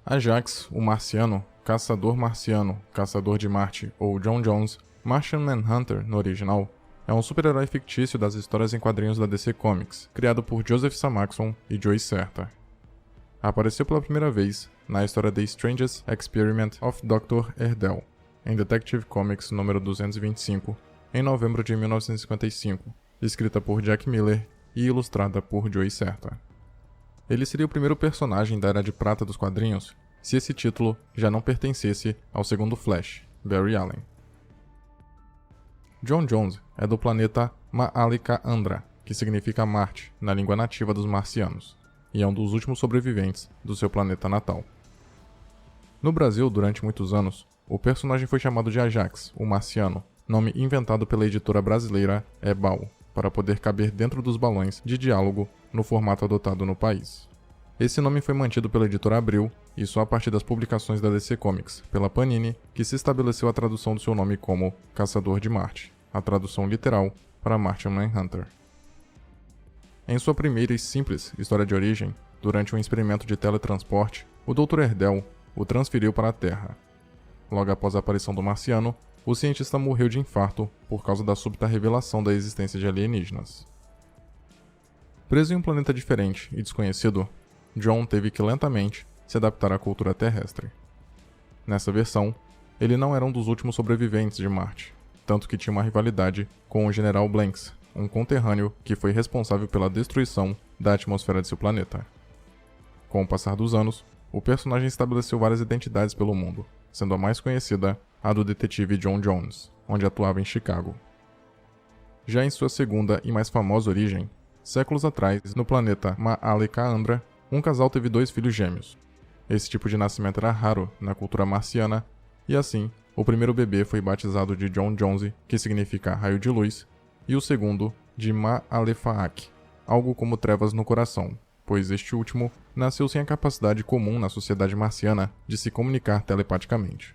Ajax, o Marciano, Caçador Marciano, Caçador de Marte ou J'onn J'onzz, Martian Manhunter no original, é um super-herói fictício das histórias em quadrinhos da DC Comics, criado por Joseph Samuelson e Joe Certa. Apareceu pela primeira vez na história The Strangest Experiment of Dr. Erdel, em Detective Comics número 225, em novembro de 1955, escrita por Jack Miller e ilustrada por Joe Certa. Ele seria o primeiro personagem da Era de Prata dos quadrinhos se esse título já não pertencesse ao segundo Flash, Barry Allen. J'onn J'onzz é do planeta Ma'alica-Andra, que significa Marte na língua nativa dos marcianos, e é um dos últimos sobreviventes do seu planeta natal. No Brasil, durante muitos anos, o personagem foi chamado de Ajax, o Marciano, nome inventado pela editora brasileira Ebal, para poder caber dentro dos balões de diálogo no formato adotado no país. Esse nome foi mantido pela editora Abril, e só a partir das publicações da DC Comics pela Panini que se estabeleceu a tradução do seu nome como Caçador de Marte, a tradução literal para Martian Manhunter. Em sua primeira e simples história de origem, durante um experimento de teletransporte, o Dr. Erdel o transferiu para a Terra. Logo após a aparição do Marciano, o cientista morreu de infarto por causa da súbita revelação da existência de alienígenas. Preso em um planeta diferente e desconhecido, J'onn teve que lentamente se adaptar à cultura terrestre. Nessa versão, ele não era um dos últimos sobreviventes de Marte, tanto que tinha uma rivalidade com o General Blanks, um conterrâneo que foi responsável pela destruição da atmosfera de seu planeta. Com o passar dos anos, o personagem estabeleceu várias identidades pelo mundo, sendo a mais conhecida a do detetive J'onn J'onzz, onde atuava em Chicago. Já em sua segunda e mais famosa origem, séculos atrás, no planeta Ma'alica-Andra, um casal teve 2 filhos gêmeos. Esse tipo de nascimento era raro na cultura marciana, e assim, o primeiro bebê foi batizado de J'onn J'onzz, que significa raio de luz, e o segundo de Ma-Alefaak, algo como trevas no coração, pois este último nasceu sem a capacidade comum na sociedade marciana de se comunicar telepaticamente.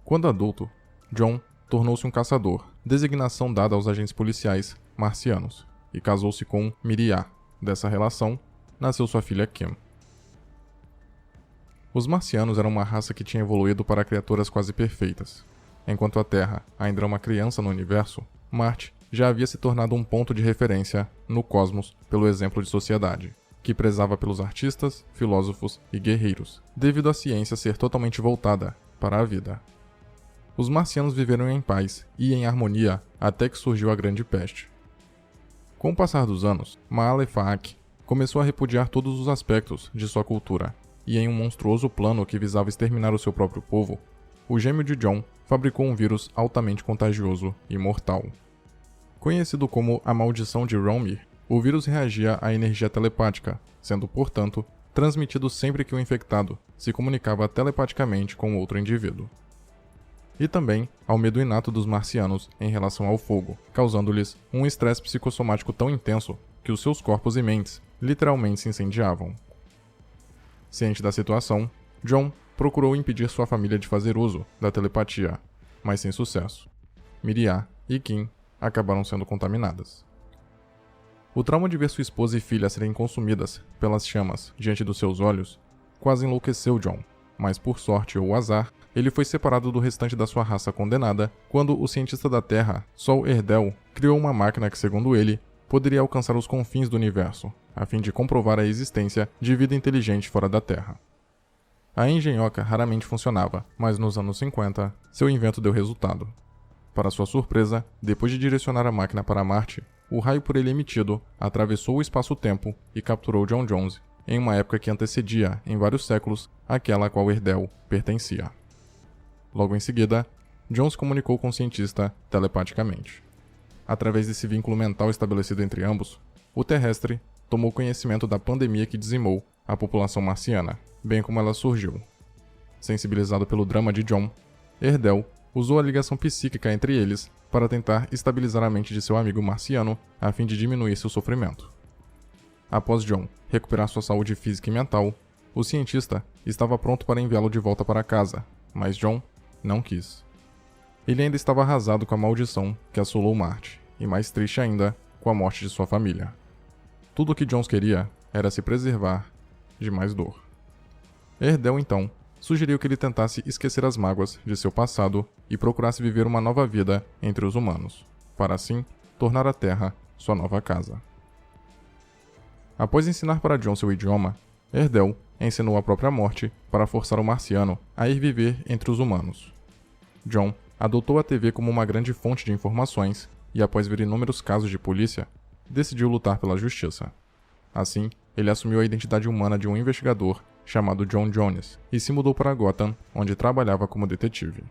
Quando adulto, J'onn tornou-se um caçador, designação dada aos agentes policiais marcianos, e casou-se com Miriah. Dessa relação, nasceu sua filha Kim. Os marcianos eram uma raça que tinha evoluído para criaturas quase perfeitas. Enquanto a Terra ainda era uma criança no universo, Marte já havia se tornado um ponto de referência no cosmos pelo exemplo de sociedade, que prezava pelos artistas, filósofos e guerreiros, devido à ciência ser totalmente voltada para a vida. Os marcianos viveram em paz e em harmonia até que surgiu a Grande Peste. Com o passar dos anos, Ma-Alefaak começou a repudiar todos os aspectos de sua cultura, e em um monstruoso plano que visava exterminar o seu próprio povo, o gêmeo de J'onn fabricou um vírus altamente contagioso e mortal. Conhecido como a Maldição de Romir, o vírus reagia à energia telepática, sendo, portanto, transmitido sempre que o infectado se comunicava telepaticamente com outro indivíduo. E também ao medo inato dos marcianos em relação ao fogo, causando-lhes um estresse psicossomático tão intenso que os seus corpos e mentes literalmente se incendiavam. Ciente da situação, J'onn procurou impedir sua família de fazer uso da telepatia, mas sem sucesso. Miriah e Kim acabaram sendo contaminadas. O trauma de ver sua esposa e filha serem consumidas pelas chamas diante dos seus olhos quase enlouqueceu J'onn, mas por sorte ou azar, ele foi separado do restante da sua raça condenada quando o cientista da Terra, Sol Erdel, criou uma máquina que, segundo ele, poderia alcançar os confins do universo, a fim de comprovar a existência de vida inteligente fora da Terra. A engenhoca raramente funcionava, mas nos anos 50, seu invento deu resultado. Para sua surpresa, depois de direcionar a máquina para Marte, o raio por ele emitido atravessou o espaço-tempo e capturou J'onn J'onzz, em uma época que antecedia, em vários séculos, aquela a qual Erdel pertencia. Logo em seguida, J'onn se comunicou com o cientista telepaticamente. Através desse vínculo mental estabelecido entre ambos, o terrestre tomou conhecimento da pandemia que dizimou a população marciana, bem como ela surgiu. Sensibilizado pelo drama de J'onn, Erdel usou a ligação psíquica entre eles para tentar estabilizar a mente de seu amigo marciano a fim de diminuir seu sofrimento. Após J'onn recuperar sua saúde física e mental, o cientista estava pronto para enviá-lo de volta para casa, mas J'onn não quis. Ele ainda estava arrasado com a maldição que assolou Marte, e mais triste ainda, com a morte de sua família. Tudo o que Jones queria era se preservar de mais dor. Erdel, então, sugeriu que ele tentasse esquecer as mágoas de seu passado e procurasse viver uma nova vida entre os humanos, para assim tornar a Terra sua nova casa. Após ensinar para John seu idioma, Erdel ensinou a própria morte para forçar o marciano a ir viver entre os humanos. John adotou a TV como uma grande fonte de informações e, após ver inúmeros casos de polícia, decidiu lutar pela justiça. Assim, ele assumiu a identidade humana de um investigador chamado John Jones e se mudou para Gotham, onde trabalhava como detetive.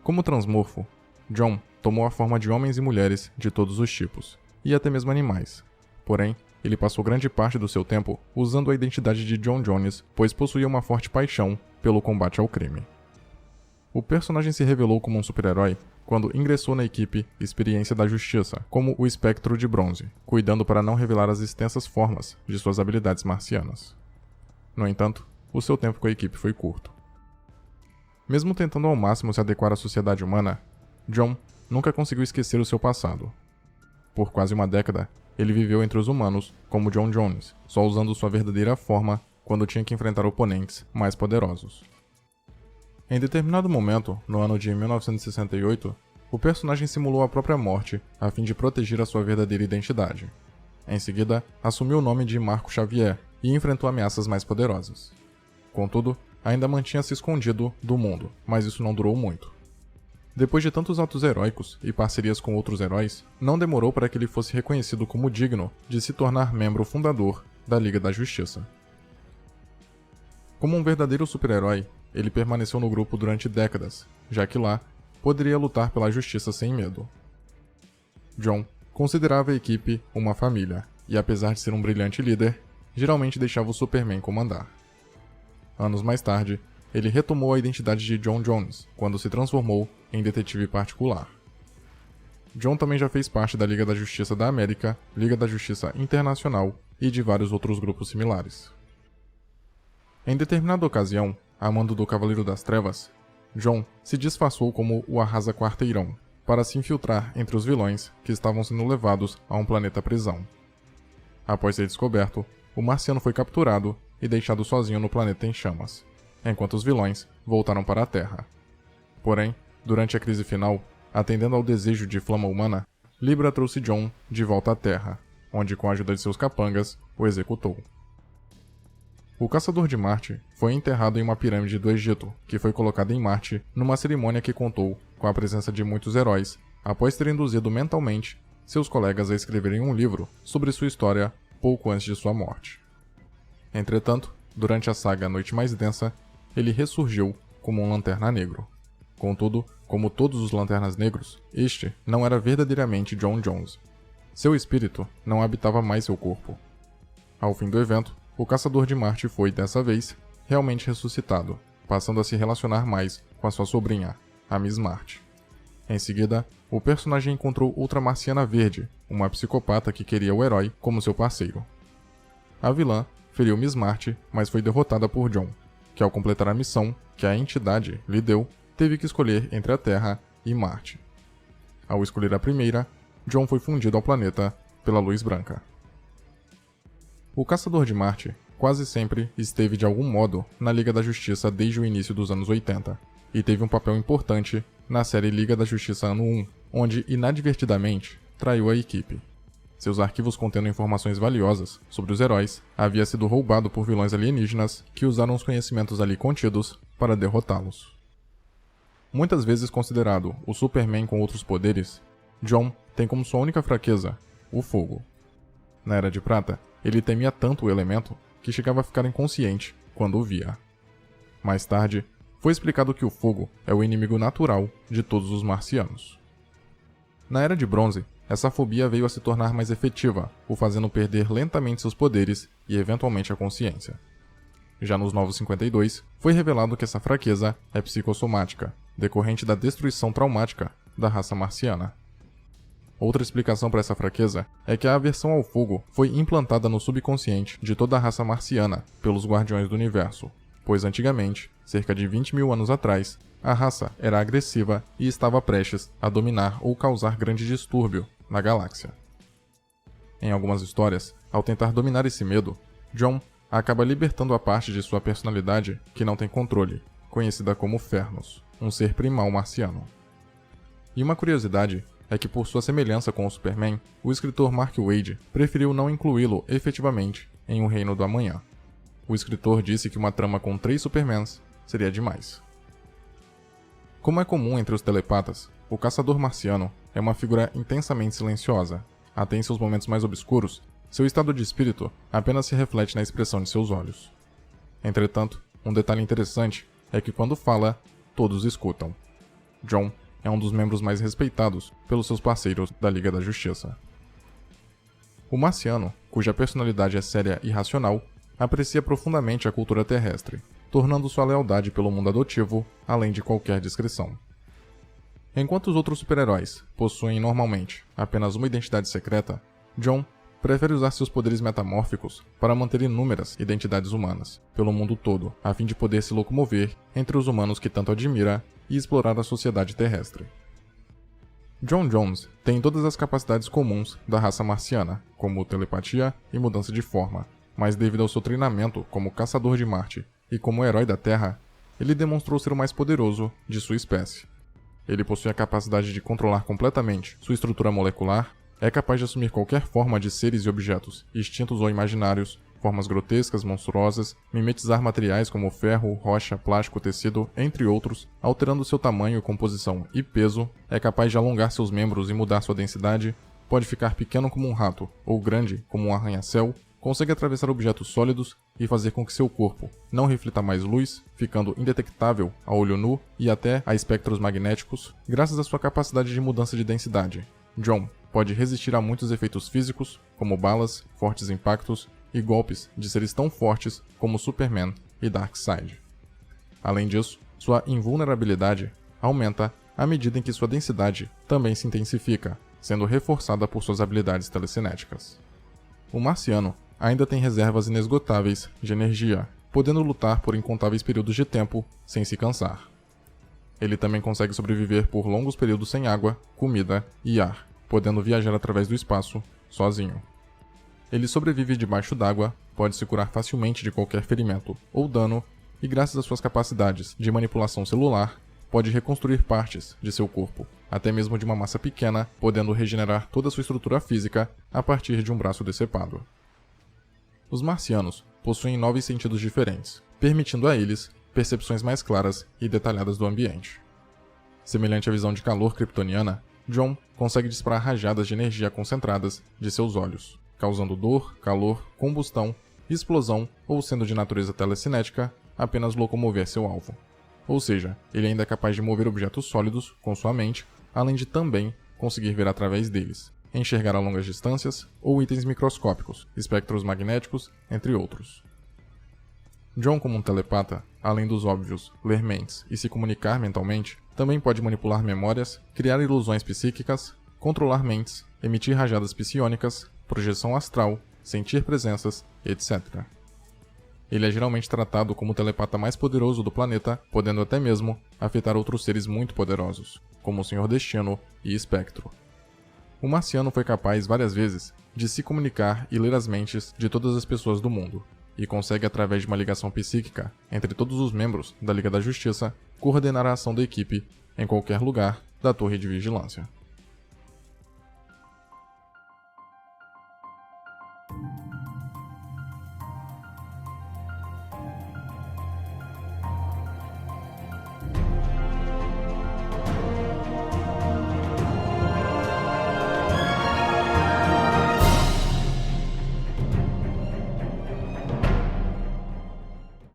Como transmorfo, John tomou a forma de homens e mulheres de todos os tipos, e até mesmo animais. Porém, ele passou grande parte do seu tempo usando a identidade de John Jones, pois possuía uma forte paixão pelo combate ao crime. O personagem se revelou como um super-herói quando ingressou na equipe Experiência da Justiça, como o Espectro de Bronze, cuidando para não revelar as extensas formas de suas habilidades marcianas. No entanto, o seu tempo com a equipe foi curto. Mesmo tentando ao máximo se adequar à sociedade humana, John nunca conseguiu esquecer o seu passado. Por quase uma década, ele viveu entre os humanos como John Jones, só usando sua verdadeira forma quando tinha que enfrentar oponentes mais poderosos. Em determinado momento, no ano de 1968, o personagem simulou a própria morte a fim de proteger a sua verdadeira identidade. Em seguida, assumiu o nome de Marco Xavier e enfrentou ameaças mais poderosas. Contudo, ainda mantinha-se escondido do mundo, mas isso não durou muito. Depois de tantos atos heróicos e parcerias com outros heróis, não demorou para que ele fosse reconhecido como digno de se tornar membro fundador da Liga da Justiça. Como um verdadeiro super-herói, ele permaneceu no grupo durante décadas, já que lá poderia lutar pela justiça sem medo. John considerava a equipe uma família, e apesar de ser um brilhante líder, geralmente deixava o Superman comandar. Anos mais tarde, ele retomou a identidade de John Jones, quando se transformou em detetive particular. John também já fez parte da Liga da Justiça da América, Liga da Justiça Internacional e de vários outros grupos similares. Em determinada ocasião, a mando do Cavaleiro das Trevas, John se disfarçou como o Arrasa-Quarteirão, para se infiltrar entre os vilões que estavam sendo levados a um planeta prisão. Após ser descoberto, o marciano foi capturado e deixado sozinho no planeta em chamas, enquanto os vilões voltaram para a Terra. Porém, durante a crise final, atendendo ao desejo de Flama Humana, Libra trouxe John de volta à Terra, onde com a ajuda de seus capangas, o executou. O Caçador de Marte foi enterrado em uma pirâmide do Egito, que foi colocada em Marte numa cerimônia que contou com a presença de muitos heróis, após ter induzido mentalmente seus colegas a escreverem um livro sobre sua história pouco antes de sua morte. Entretanto, durante a saga Noite Mais Densa, ele ressurgiu como um Lanterna Negro. Contudo, como todos os Lanternas Negros, este não era verdadeiramente John Jones. Seu espírito não habitava mais seu corpo. Ao fim do evento, o Caçador de Marte foi, dessa vez, realmente ressuscitado, passando a se relacionar mais com a sua sobrinha, a Miss Marte. Em seguida, o personagem encontrou Ultramarciana Verde, uma psicopata que queria o herói como seu parceiro. A vilã feriu Miss Marte, mas foi derrotada por John, que ao completar a missão que a entidade lhe deu, teve que escolher entre a Terra e Marte. Ao escolher a primeira, John foi fundido ao planeta pela luz branca. O Caçador de Marte quase sempre esteve de algum modo na Liga da Justiça desde o início dos anos 80, e teve um papel importante na série Liga da Justiça Ano 1, onde inadvertidamente traiu a equipe. Seus arquivos contendo informações valiosas sobre os heróis havia sido roubado por vilões alienígenas que usaram os conhecimentos ali contidos para derrotá-los. Muitas vezes considerado o Superman com outros poderes, John tem como sua única fraqueza o fogo. Na Era de Prata, ele temia tanto o elemento que chegava a ficar inconsciente quando o via. Mais tarde, foi explicado que o fogo é o inimigo natural de todos os marcianos. Na Era de Bronze, essa fobia veio a se tornar mais efetiva, o fazendo perder lentamente seus poderes e eventualmente a consciência. Já nos Novos 52, foi revelado que essa fraqueza é psicossomática, decorrente da destruição traumática da raça marciana. Outra explicação para essa fraqueza é que a aversão ao fogo foi implantada no subconsciente de toda a raça marciana pelos Guardiões do Universo, pois antigamente, cerca de 20 mil anos atrás, a raça era agressiva e estava prestes a dominar ou causar grande distúrbio na galáxia. Em algumas histórias, ao tentar dominar esse medo, John acaba libertando a parte de sua personalidade que não tem controle, conhecida como Fernos, um ser primal marciano. E uma curiosidade é que, por sua semelhança com o Superman, o escritor Mark Waid preferiu não incluí-lo efetivamente em O Reino do Amanhã. O escritor disse que uma trama com 3 Supermans seria demais. Como é comum entre os telepatas, o caçador marciano é uma figura intensamente silenciosa. Até em seus momentos mais obscuros, seu estado de espírito apenas se reflete na expressão de seus olhos. Entretanto, um detalhe interessante é que quando fala, todos escutam. Jon é um dos membros mais respeitados pelos seus parceiros da Liga da Justiça. O marciano, cuja personalidade é séria e racional, aprecia profundamente a cultura terrestre, tornando sua lealdade pelo mundo adotivo além de qualquer discrição. Enquanto os outros super-heróis possuem normalmente apenas uma identidade secreta, Jon prefere usar seus poderes metamórficos para manter inúmeras identidades humanas pelo mundo todo, a fim de poder se locomover entre os humanos que tanto admira e explorar a sociedade terrestre. Jon Jones tem todas as capacidades comuns da raça marciana, como telepatia e mudança de forma, mas devido ao seu treinamento como caçador de Marte e como herói da Terra, ele demonstrou ser o mais poderoso de sua espécie. Ele possui a capacidade de controlar completamente sua estrutura molecular, é capaz de assumir qualquer forma de seres e objetos, extintos ou imaginários, formas grotescas, monstruosas, mimetizar materiais como ferro, rocha, plástico, tecido, entre outros, alterando seu tamanho, composição e peso, é capaz de alongar seus membros e mudar sua densidade, pode ficar pequeno como um rato ou grande como um arranha-céu, consegue atravessar objetos sólidos e fazer com que seu corpo não reflita mais luz, ficando indetectável a olho nu e até a espectros magnéticos, graças à sua capacidade de mudança de densidade. Jon pode resistir a muitos efeitos físicos, como balas, fortes impactos e golpes de seres tão fortes como Superman e Darkseid. Além disso, sua invulnerabilidade aumenta à medida em que sua densidade também se intensifica, sendo reforçada por suas habilidades telecinéticas. O marciano ainda tem reservas inesgotáveis de energia, podendo lutar por incontáveis períodos de tempo sem se cansar. Ele também consegue sobreviver por longos períodos sem água, comida e ar, podendo viajar através do espaço sozinho. Ele sobrevive debaixo d'água, pode se curar facilmente de qualquer ferimento ou dano e, graças às suas capacidades de manipulação celular, pode reconstruir partes de seu corpo, até mesmo de uma massa pequena, podendo regenerar toda sua estrutura física a partir de um braço decepado. Os marcianos possuem 9 sentidos diferentes, permitindo a eles percepções mais claras e detalhadas do ambiente. Semelhante à visão de calor kryptoniana, Jon consegue disparar rajadas de energia concentradas de seus olhos, causando dor, calor, combustão, explosão ou, sendo de natureza telecinética, apenas locomover seu alvo. Ou seja, ele ainda é capaz de mover objetos sólidos com sua mente, além de também conseguir ver através deles, enxergar a longas distâncias ou itens microscópicos, espectros magnéticos, entre outros. Jon, como um telepata, além dos óbvios ler mentes e se comunicar mentalmente, também pode manipular memórias, criar ilusões psíquicas, controlar mentes, emitir rajadas psionicas, projeção astral, sentir presenças, etc. Ele é geralmente tratado como o telepata mais poderoso do planeta, podendo até mesmo afetar outros seres muito poderosos, como o Senhor Destino e Espectro. O marciano foi capaz várias vezes de se comunicar e ler as mentes de todas as pessoas do mundo, e consegue, através de uma ligação psíquica entre todos os membros da Liga da Justiça, coordenar a ação da equipe em qualquer lugar da torre de vigilância.